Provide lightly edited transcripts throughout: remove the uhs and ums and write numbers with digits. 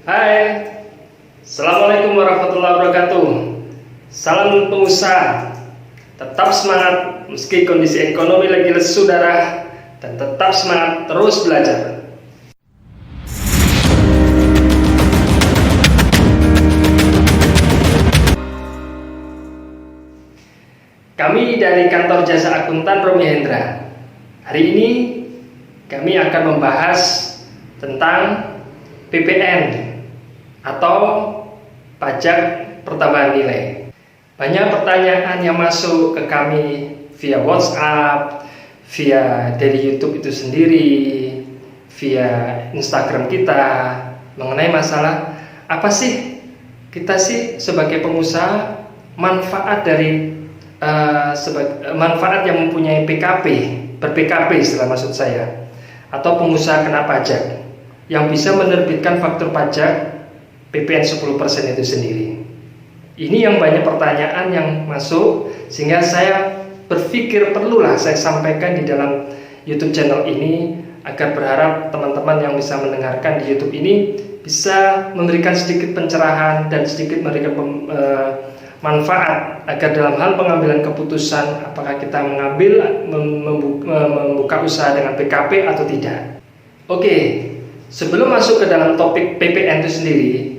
Hai, Assalamualaikum warahmatullahi wabarakatuh. Salam pengusaha, tetap semangat meski kondisi ekonomi lagi lesu darah, dan tetap semangat terus belajar. Kami dari kantor jasa akuntan Romi Hendra. Hari ini kami akan membahas tentang PPN atau pajak pertambahan nilai. Banyak pertanyaan yang masuk ke kami via WhatsApp, via dari YouTube itu sendiri, via Instagram kita mengenai masalah apa sih kita sih sebagai pengusaha manfaat dari manfaat yang mempunyai PKP, ber-PKP istilah maksud saya, atau pengusaha kena pajak yang bisa menerbitkan faktur pajak PPN 10% itu sendiri. Ini yang banyak pertanyaan yang masuk, sehingga saya berpikir perlulah saya sampaikan di dalam YouTube channel ini, agar berharap teman-teman yang bisa mendengarkan di YouTube ini bisa memberikan sedikit pencerahan dan sedikit memberikan manfaat, agar dalam hal pengambilan keputusan apakah kita membuka usaha dengan PKP atau tidak. Oke, sebelum masuk ke dalam topik PPN itu sendiri,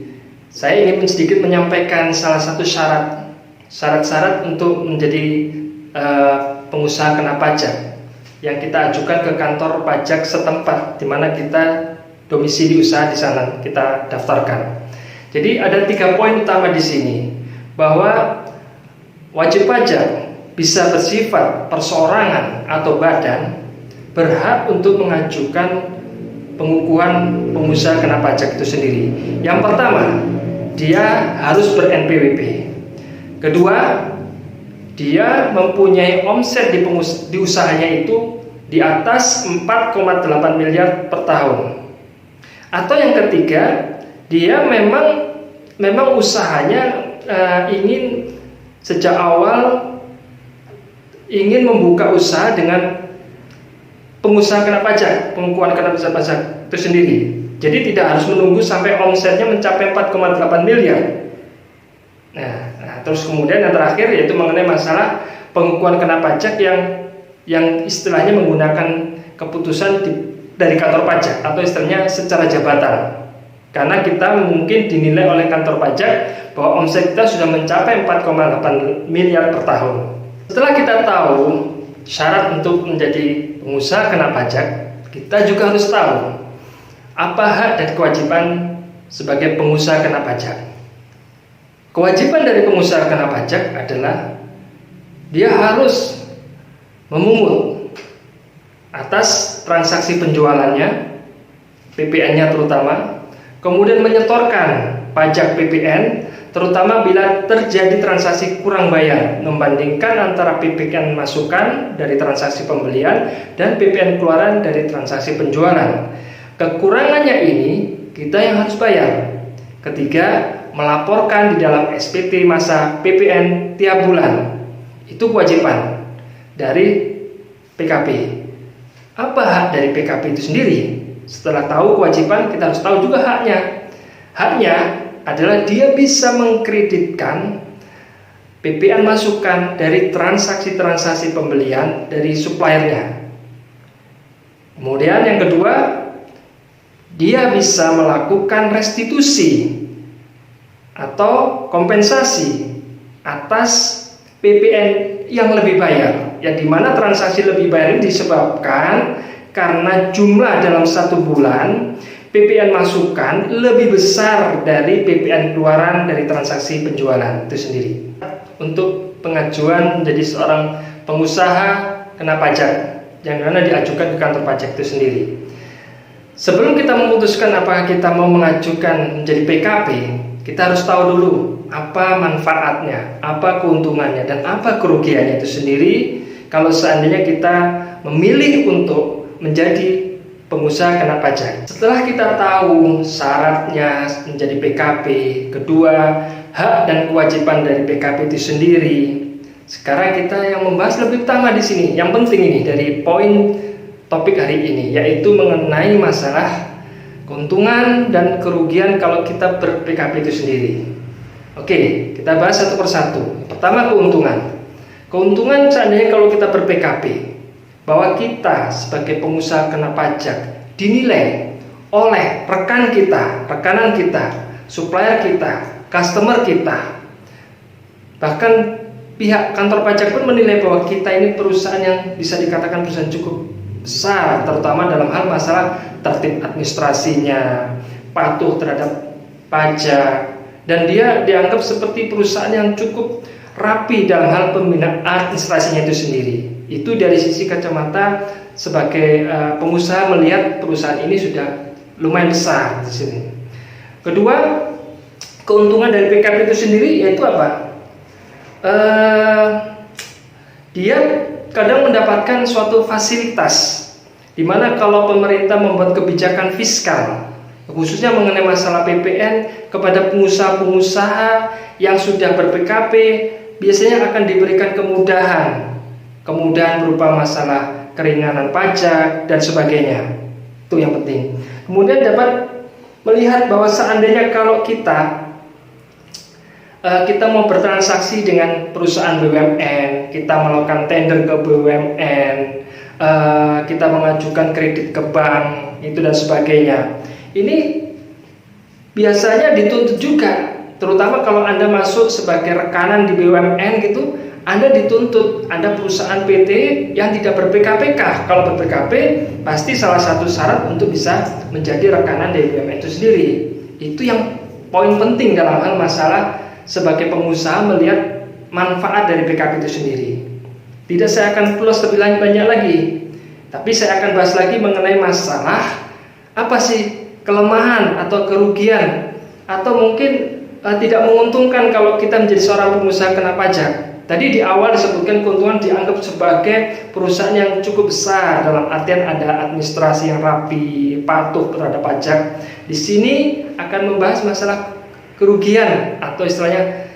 saya ingin sedikit menyampaikan salah satu syarat-syarat untuk menjadi pengusaha kena pajak yang kita ajukan ke kantor pajak setempat di mana kita domisili usaha di sana kita daftarkan. Jadi ada 3 poin utama di sini, bahwa wajib pajak bisa bersifat perseorangan atau badan berhak untuk mengajukan pengukuhan pengusaha kena pajak itu sendiri. Yang pertama, dia harus ber-NPWP. Kedua, dia mempunyai omset di usahanya itu di atas 4,8 miliar per tahun. Atau yang ketiga, dia memang usahanya ingin sejak awal ingin membuka usaha dengan pengusaha kena pajak, pengukuhan kena pajak itu sendiri. Jadi tidak harus menunggu sampai omsetnya mencapai 4,8 miliar. Nah, terus kemudian yang terakhir yaitu mengenai masalah pengukuhan kena pajak yang istilahnya menggunakan keputusan dari kantor pajak atau istilahnya secara jabatan. Karena kita mungkin dinilai oleh kantor pajak bahwa omset kita sudah mencapai 4,8 miliar per tahun. Setelah kita tahu syarat untuk menjadi pengusaha kena pajak, kita juga harus tahu apa hak dan kewajiban sebagai pengusaha kena pajak. Kewajiban dari pengusaha kena pajak adalah dia harus memungut atas transaksi penjualannya, PPN-nya terutama, kemudian menyetorkan pajak PPN, terutama bila terjadi transaksi kurang bayar, membandingkan antara PPN masukan dari transaksi pembelian dan PPN keluaran dari transaksi penjualan. Kekurangannya ini kita yang harus bayar. Ketiga, melaporkan di dalam SPT masa PPN tiap bulan. Itu kewajiban dari PKP. Apa hak dari PKP itu sendiri? Setelah tahu kewajiban, kita harus tahu juga haknya. Haknya adalah dia bisa mengkreditkan PPN masukan dari transaksi-transaksi pembelian dari suppliernya. Kemudian yang kedua, dia bisa melakukan restitusi atau kompensasi atas PPN yang lebih bayar, yang dimana transaksi lebih bayar ini disebabkan karena jumlah dalam satu bulan PPN masukan lebih besar dari PPN keluaran dari transaksi penjualan itu sendiri. Untuk pengajuan menjadi seorang pengusaha kena pajak yang mana diajukan ke kantor pajak itu sendiri, sebelum kita memutuskan apakah kita mau mengajukan menjadi PKP, kita harus tahu dulu apa manfaatnya, apa keuntungannya, dan apa kerugiannya itu sendiri kalau seandainya kita memilih untuk menjadi pengusaha kena pajak. Setelah kita tahu syaratnya menjadi PKP, kedua hak dan kewajiban dari PKP itu sendiri, sekarang kita yang membahas lebih utama di sini, yang penting ini dari poin topik hari ini, yaitu mengenai masalah keuntungan dan kerugian kalau kita ber-PKP itu sendiri. Oke, kita bahas satu persatu. Pertama, keuntungan. Keuntungan seandainya kalau kita ber-PKP, bahwa kita sebagai pengusaha kena pajak dinilai oleh rekanan kita, supplier kita, customer kita, bahkan pihak kantor pajak pun menilai bahwa kita ini perusahaan yang bisa dikatakan perusahaan cukup besar, terutama dalam hal masalah tertib administrasinya, patuh terhadap pajak, dan dia dianggap seperti perusahaan yang cukup rapi dalam hal pembinaan administrasinya itu sendiri. Itu dari sisi kacamata sebagai pengusaha melihat perusahaan ini sudah lumayan besar di sini. Kedua, keuntungan dari PKP itu sendiri yaitu apa? Dia kadang mendapatkan suatu fasilitas, di mana kalau pemerintah membuat kebijakan fiskal, khususnya mengenai masalah PPN kepada pengusaha-pengusaha yang sudah ber-PKP, biasanya akan diberikan kemudahan berupa masalah keringanan pajak dan sebagainya. Itu yang penting. Kemudian dapat melihat bahwa seandainya kalau kita mau bertransaksi dengan perusahaan BUMN, kita melakukan tender ke BUMN, kita mengajukan kredit ke bank, itu dan sebagainya. Ini biasanya dituntut juga, terutama kalau Anda masuk sebagai rekanan di BUMN gitu, Anda dituntut, Anda perusahaan PT yang tidak ber-PKPK. Kalau ber-PKP, pasti salah satu syarat untuk bisa menjadi rekanan dari BUMN itu sendiri. Itu yang poin penting dalam hal masalah sebagai pengusaha melihat manfaat dari PKP itu sendiri. Tidak saya akan plus lebih banyak lagi, tapi saya akan bahas lagi mengenai masalah apa sih kelemahan atau kerugian, atau mungkin tidak menguntungkan kalau kita menjadi seorang pengusaha kena pajak. Tadi di awal disebutkan keuntungan dianggap sebagai perusahaan yang cukup besar dalam artian ada administrasi yang rapi, patuh terhadap pajak. Di sini akan membahas masalah kerugian atau istilahnya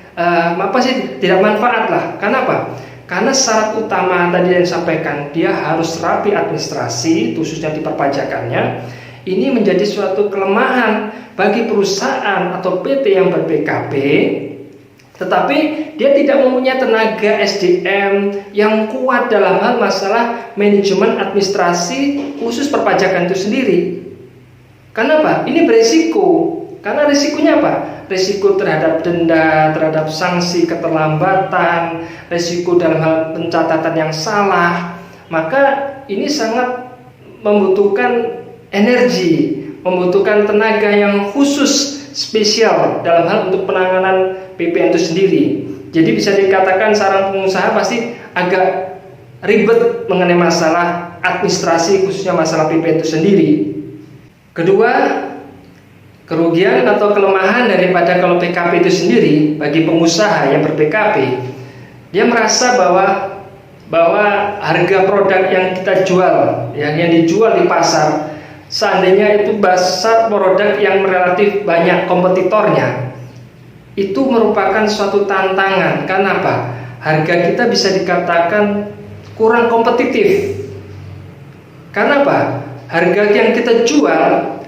apa sih tidak manfaat lah. Karena apa? Karena syarat utama tadi yang disampaikan, dia harus rapi administrasi, khususnya di perpajakannya. Ini menjadi suatu kelemahan bagi perusahaan atau PT yang ber-PKP, tetapi dia tidak mempunyai tenaga SDM yang kuat dalam hal masalah manajemen administrasi khusus perpajakan itu sendiri. Kenapa? Ini beresiko. Karena risikonya apa? Risiko terhadap denda, terhadap sanksi keterlambatan, risiko dalam hal pencatatan yang salah. Maka ini sangat membutuhkan energi, membutuhkan tenaga yang khusus spesial dalam hal untuk penanganan PPN itu sendiri. Jadi bisa dikatakan seorang pengusaha pasti agak ribet mengenai masalah administrasi, khususnya masalah PPN itu sendiri. Kedua, kerugian atau kelemahan daripada kalau PKP itu sendiri bagi pengusaha yang ber-PKP, dia merasa bahwa harga produk yang kita jual, yang dijual di pasar, seandainya itu pasar produk yang relatif banyak kompetitornya, itu merupakan suatu tantangan. Kenapa? Harga kita bisa dikatakan kurang kompetitif. Karena apa? Harga yang kita jual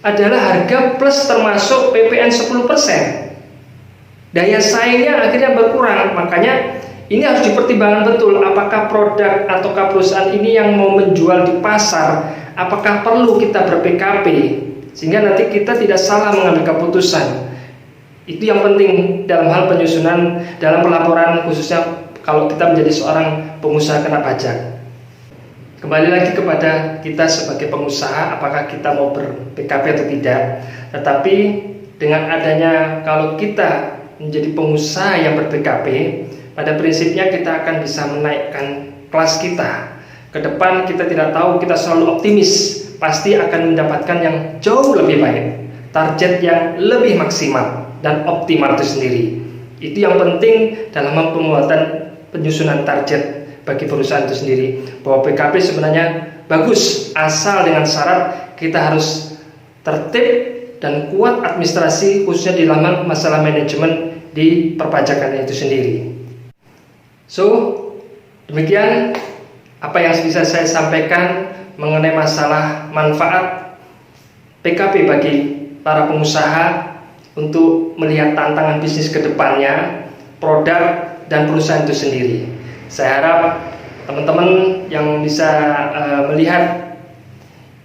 adalah harga plus termasuk PPN 10%. Daya saingnya akhirnya berkurang. Makanya ini harus dipertimbangkan betul, apakah produk ataukah perusahaan ini yang mau menjual di pasar, apakah perlu kita ber-PKP, sehingga nanti kita tidak salah mengambil keputusan. Itu yang penting dalam hal penyusunan dalam pelaporan, khususnya kalau kita menjadi seorang pengusaha kena pajak. Kembali lagi kepada kita sebagai pengusaha, apakah kita mau ber-PKP atau tidak. Tetapi dengan adanya kalau kita menjadi pengusaha yang ber-PKP, pada prinsipnya kita akan bisa menaikkan kelas kita. Ke depan kita tidak tahu, kita selalu optimis, pasti akan mendapatkan yang jauh lebih baik, target yang lebih maksimal dan optimal itu sendiri. Itu yang penting dalam pembuatan penyusunan target bagi perusahaan itu sendiri, bahwa PKP sebenarnya bagus asal dengan syarat kita harus tertib dan kuat administrasi, khususnya di dalam masalah manajemen di perpajakan itu sendiri. So, demikian apa yang bisa saya sampaikan mengenai masalah manfaat PKP bagi para pengusaha untuk melihat tantangan bisnis ke depannya, produk dan perusahaan itu sendiri. Saya harap teman-teman yang bisa melihat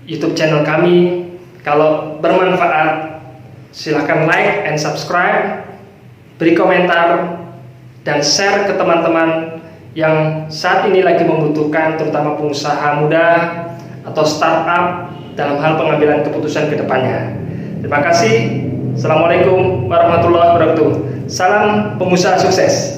YouTube channel kami, kalau bermanfaat silahkan like and subscribe, beri komentar dan share ke teman-teman yang saat ini lagi membutuhkan, terutama pengusaha muda atau startup dalam hal pengambilan keputusan ke depannya. Terima kasih. Assalamualaikum warahmatullahi wabarakatuh. Salam pengusaha sukses.